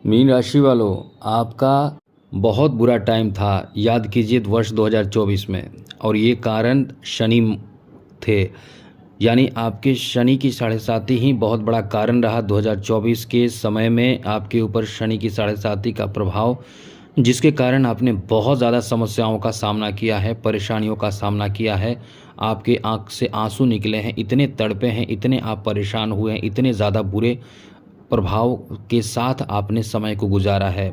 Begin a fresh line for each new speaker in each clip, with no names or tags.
Mean राशि वालों, आपका बहुत बुरा टाइम था। याद कीजिए वर्ष 2024 में, और ये कारण शनि थे। यानी आपके शनि की साढ़े साती ही बहुत बड़ा कारण रहा 2024 के समय में। आपके ऊपर शनि की साढ़े साती का प्रभाव, जिसके कारण आपने बहुत ज़्यादा समस्याओं का सामना किया है, परेशानियों का सामना किया है। आपके आंख से आंसू निकले हैं, इतने तड़पे हैं, इतने आप परेशान हुए हैं, इतने ज़्यादा बुरे प्रभाव के साथ आपने समय को गुजारा है।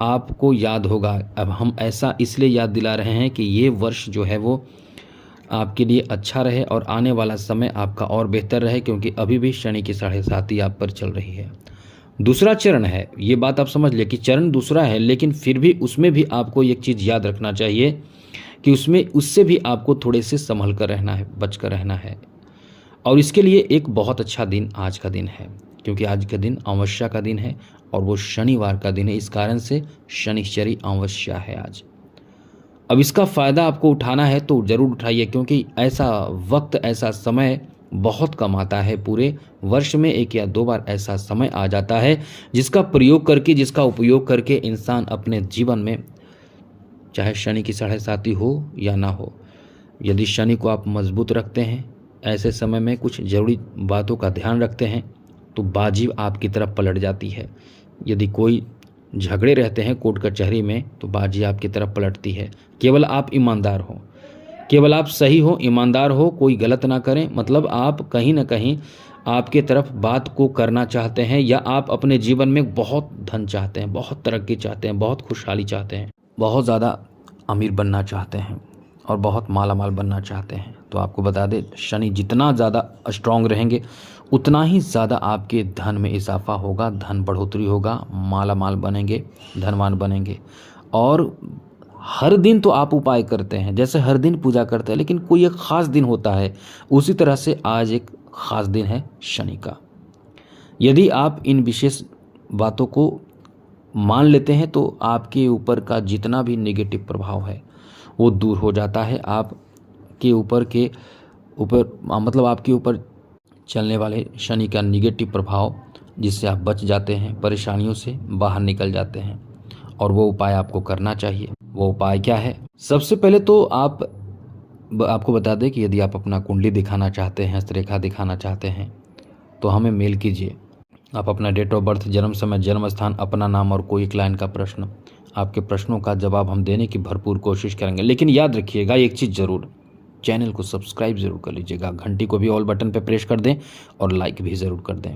आपको याद होगा, अब हम ऐसा इसलिए याद दिला रहे हैं कि ये वर्ष जो है वो आपके लिए अच्छा रहे और आने वाला समय आपका और बेहतर रहे, क्योंकि अभी भी शनि की साढ़े साती आप पर चल रही है। दूसरा चरण है, ये बात आप समझ ले कि चरण दूसरा है, लेकिन फिर भी उसमें भी आपको एक चीज़ याद रखना चाहिए कि उसमें उससे भी आपको थोड़े से संभल कर रहना है, बच कर रहना है। और इसके लिए एक बहुत अच्छा दिन आज का दिन है, क्योंकि आज का दिन अमावस्या का दिन है और वो शनिवार का दिन है। इस कारण से शनिश्चरी अमावस्या है आज। अब इसका फ़ायदा आपको उठाना है तो ज़रूर उठाइए, क्योंकि ऐसा वक्त, ऐसा समय बहुत कम आता है। पूरे वर्ष में एक या दो बार ऐसा समय आ जाता है जिसका प्रयोग करके, जिसका उपयोग करके इंसान अपने जीवन में, चाहे शनि की साढ़े साती हो या ना हो, यदि शनि को आप मजबूत रखते हैं, ऐसे समय में कुछ ज़रूरी बातों का ध्यान रखते हैं, तो बाजी आपकी तरफ पलट जाती है। यदि कोई झगड़े रहते हैं कोर्ट कचहरी में, तो बाजी आपकी तरफ पलटती है। केवल आप ईमानदार हो, केवल आप सही हो, ईमानदार हो, कोई गलत ना करें। मतलब आप कहीं ना कहीं आपके तरफ बात को करना चाहते हैं, या आप अपने जीवन में बहुत धन चाहते हैं, बहुत तरक्की चाहते हैं, बहुत खुशहाली चाहते हैं, बहुत ज़्यादा अमीर बनना चाहते हैं और बहुत माला माल बनना चाहते हैं। तो आपको बता दें, शनि जितना ज़्यादा स्ट्रांग रहेंगे उतना ही ज़्यादा आपके धन में इजाफा होगा, धन बढ़ोतरी होगा, माला माल बनेंगे, धनवान बनेंगे। और हर दिन तो आप उपाय करते हैं, जैसे हर दिन पूजा करते हैं, लेकिन कोई एक ख़ास दिन होता है, उसी तरह से आज एक ख़ास दिन है शनि का। यदि आप इन विशेष बातों को मान लेते हैं तो आपके ऊपर का जितना भी नेगेटिव प्रभाव है वो दूर हो जाता है। आपके ऊपर मतलब आपके ऊपर चलने वाले शनि का नेगेटिव प्रभाव, जिससे आप बच जाते हैं, परेशानियों से बाहर निकल जाते हैं। और वो उपाय आपको करना चाहिए। वो उपाय क्या है? सबसे पहले तो आपको बता दें कि यदि आप अपना कुंडली दिखाना चाहते हैं, हस्तरेखा दिखाना चाहते हैं, तो हमें मेल कीजिए। आप अपना डेट ऑफ बर्थ, जन्म समय, जन्म स्थान, अपना नाम और कोई एक लाइन का प्रश्न। आपके प्रश्नों का जवाब हम देने की भरपूर कोशिश करेंगे। लेकिन याद रखिएगा एक चीज़ ज़रूर, चैनल को सब्सक्राइब ज़रूर कर लीजिएगा, घंटी को भी ऑल बटन पर प्रेस कर दें और लाइक भी ज़रूर कर दें।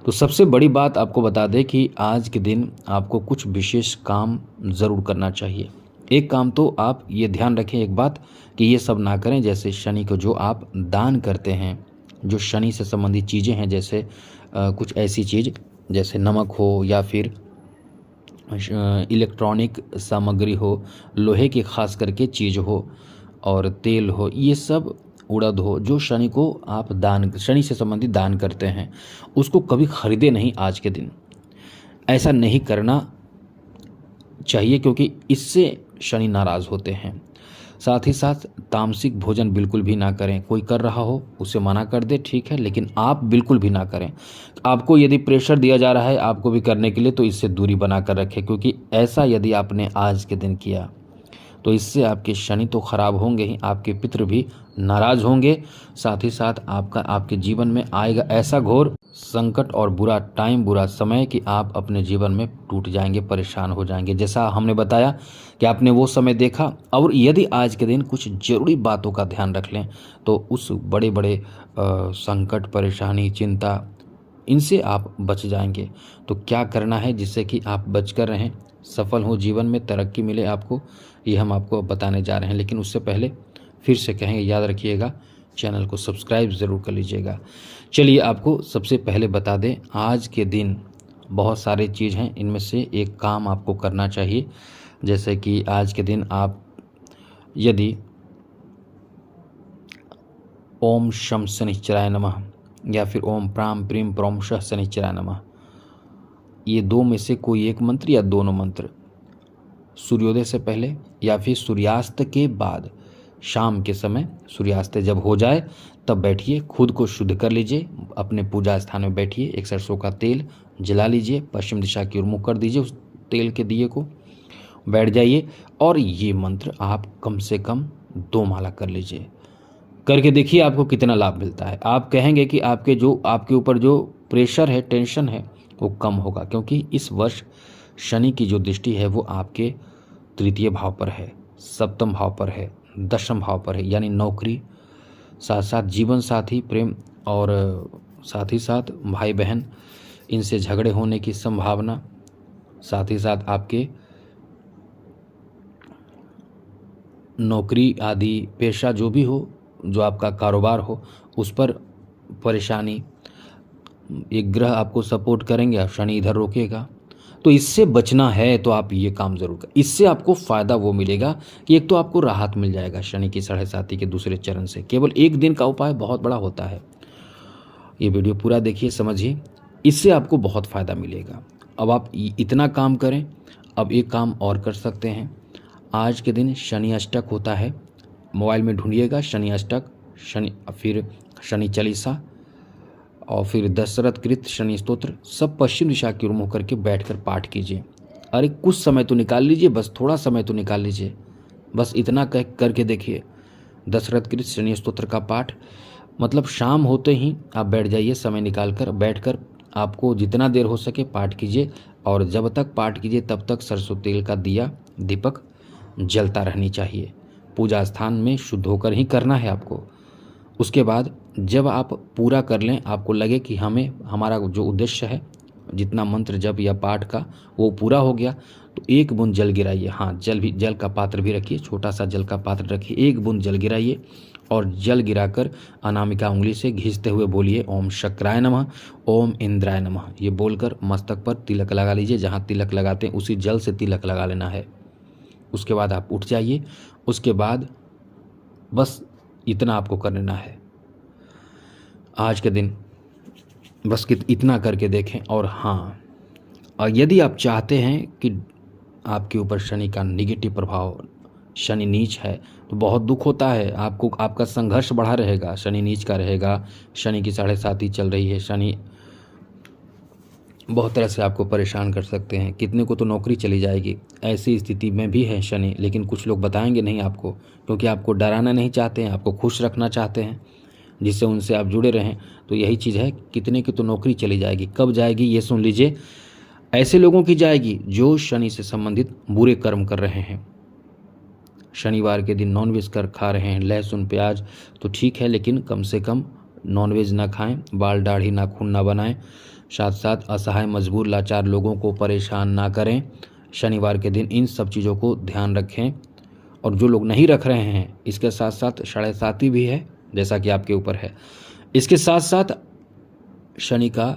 तो सबसे बड़ी बात आपको बता दें कि आज के दिन आपको कुछ विशेष काम ज़रूर करना चाहिए। एक काम तो आप ये ध्यान रखें, एक बात, कि ये सब ना करें। जैसे शनि को जो आप दान करते हैं, जो शनि से संबंधित चीज़ें हैं, जैसे कुछ ऐसी चीज़ जैसे नमक हो, या फिर इलेक्ट्रॉनिक सामग्री हो, लोहे की खास करके चीज़ हो, और तेल हो, ये सब, उड़द हो, जो शनि को आप शनि से संबंधित दान करते हैं, उसको कभी खरीदे नहीं आज के दिन। ऐसा नहीं करना चाहिए, क्योंकि इससे शनि नाराज़ होते हैं। साथ ही साथ तामसिक भोजन बिल्कुल भी ना करें। कोई कर रहा हो उसे मना कर दे, ठीक है, लेकिन आप बिल्कुल भी ना करें। आपको यदि प्रेशर दिया जा रहा है आपको भी करने के लिए, तो इससे दूरी बना कर रखें, क्योंकि ऐसा यदि आपने आज के दिन किया तो इससे आपके शनि तो खराब होंगे ही, आपके पितृ भी नाराज़ होंगे। साथ ही साथ आपके जीवन में आएगा ऐसा घोर संकट और बुरा टाइम, बुरा समय, कि आप अपने जीवन में टूट जाएंगे, परेशान हो जाएंगे। जैसा हमने बताया कि आपने वो समय देखा। और यदि आज के दिन कुछ ज़रूरी बातों का ध्यान रख लें, तो उस बड़े बड़े संकट, परेशानी, चिंता, इनसे आप बच जाएंगे। तो क्या करना है जिससे कि आप बच कर रहें, सफल हो, जीवन में तरक्की मिले आपको, ये हम आपको बताने जा रहे हैं। लेकिन उससे पहले फिर से कहेंगे, याद रखिएगा, चैनल को सब्सक्राइब ज़रूर कर लीजिएगा। चलिए आपको सबसे पहले बता दें, आज के दिन बहुत सारे चीज़ हैं, इनमें से एक काम आपको करना चाहिए। जैसे कि आज के दिन आप यदि ओम शम शनिश्चराय नमः या फिर ओम प्राम प्रीम प्रोम शः शनिश्चराय नमः, ये दो में से कोई एक मंत्र या दोनों मंत्र सूर्योदय से पहले या फिर सूर्यास्त के बाद, शाम के समय सूर्यास्त जब हो जाए तब बैठिए, खुद को शुद्ध कर लीजिए, अपने पूजा स्थान में बैठिए, एक सरसों का तेल जला लीजिए, पश्चिम दिशा की ओर मुँह कर दीजिए उस तेल के दिए को, बैठ जाइए और ये मंत्र आप कम से कम 2 माला कर लीजिए। करके देखिए आपको कितना लाभ मिलता है। आप कहेंगे कि आपके ऊपर जो प्रेशर है, टेंशन है, वो कम होगा, क्योंकि इस वर्ष शनि की जो दृष्टि है वो आपके तृतीय भाव पर है, सप्तम भाव पर है, दशम भाव पर है, यानी नौकरी, साथ साथ जीवन साथी, प्रेम और साथ ही साथ भाई बहन, इनसे झगड़े होने की संभावना, साथ ही साथ आपके नौकरी आदि पेशा जो भी हो, जो आपका कारोबार हो, उस पर परेशानी, एक ग्रह आपको सपोर्ट करेंगे और शनि इधर रोकेगा। तो इससे बचना है तो आप ये काम ज़रूर करें। इससे आपको फ़ायदा वो मिलेगा कि एक तो आपको राहत मिल जाएगा शनि की 7.5 के दूसरे चरण से। केवल एक दिन का उपाय बहुत बड़ा होता है। ये वीडियो पूरा देखिए, समझिए, इससे आपको बहुत फ़ायदा मिलेगा। अब आप इतना काम करें। अब एक काम और कर सकते हैं। आज के दिन शनि अष्टक होता है, मोबाइल में ढूंढिएगा शनि अष्टक, फिर शनि चालीसा और फिर दशरथ कृत शनि स्तोत्र, सब पश्चिम दिशा की ओर मुँह करके बैठकर पाठ कीजिए। अरे कुछ समय तो निकाल लीजिए, बस थोड़ा समय तो निकाल लीजिए, बस इतना करके देखिए। दशरथ कृत शनि स्तोत्र का पाठ, मतलब शाम होते ही आप बैठ जाइए, समय निकाल कर बैठकर आपको जितना देर हो सके पाठ कीजिए। और जब तक पाठ कीजिए तब तक सरसों तेल का दिया, दीपक जलता रहनी चाहिए। पूजा स्थान में शुद्ध होकर ही करना है आपको। उसके बाद जब आप पूरा कर लें, आपको लगे कि हमारा जो उद्देश्य है, जितना मंत्र जप या पाठ का, वो पूरा हो गया, तो 1 बूंद जल गिराइए। हाँ, जल का पात्र भी रखिए, छोटा सा जल का पात्र रखिए, 1 बूंद जल गिराइए और जल गिराकर अनामिका उंगली से घिसते हुए बोलिए ओम शक्राय नमः, ओम इंद्राय नमः। ये बोलकर मस्तक पर तिलक लगा लीजिए। जहाँ तिलक लगाते हैं उसी जल से तिलक लगा लेना है। उसके बाद आप उठ जाइए। उसके बाद बस इतना आपको कर लेना है आज के दिन, बस इतना करके देखें। और हाँ, और यदि आप चाहते हैं कि आपके ऊपर शनि का निगेटिव प्रभाव, शनि नीच है, तो बहुत दुख होता है आपको, आपका संघर्ष बढ़ा रहेगा, शनि नीच का रहेगा, शनि की 7.5 चल रही है, शनि बहुत तरह से आपको परेशान कर सकते हैं। कितने को तो नौकरी चली जाएगी, ऐसी स्थिति में भी है शनि, लेकिन कुछ लोग बताएंगे नहीं आपको, क्योंकि आपको डराना नहीं चाहते हैं, आपको खुश रखना चाहते हैं, जिससे उनसे आप जुड़े रहें। तो यही चीज़ है, कितने की तो नौकरी चली जाएगी। कब जाएगी ये सुन लीजिए। ऐसे लोगों की जाएगी जो शनि से संबंधित बुरे कर्म कर रहे हैं, शनिवार के दिन नॉनवेज खा रहे हैं, लहसुन प्याज तो ठीक है, लेकिन कम से कम नॉनवेज ना खाएं, बाल दाढ़ी नाखून ना बनाएं, साथ साथ असहाय मजबूर लाचार लोगों को परेशान ना करें। शनिवार के दिन इन सब चीज़ों को ध्यान रखें। और जो लोग नहीं रख रहे हैं, इसके साथ साथ 7.5 भी है, जैसा कि आपके ऊपर है। इसके साथ साथ शनि का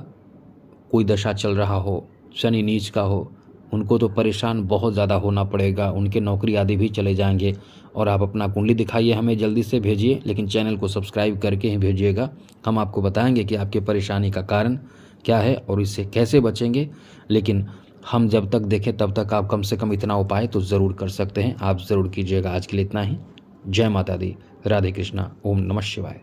कोई दशा चल रहा हो, शनि नीच का हो, उनको तो परेशान बहुत ज़्यादा होना पड़ेगा, उनके नौकरी आदि भी चले जाएंगे। और आप अपना कुंडली दिखाइए, हमें जल्दी से भेजिए, लेकिन चैनल को सब्सक्राइब करके ही भेजिएगा। हम आपको बताएंगे कि आपके परेशानी का कारण क्या है और इससे कैसे बचेंगे। लेकिन हम जब तक देखें तब तक आप कम से कम इतना उपाय तो ज़रूर कर सकते हैं, आप ज़रूर कीजिएगा। आज के लिए इतना ही। जय माता दी, राधे कृष्णा, ओम नमः शिवाय।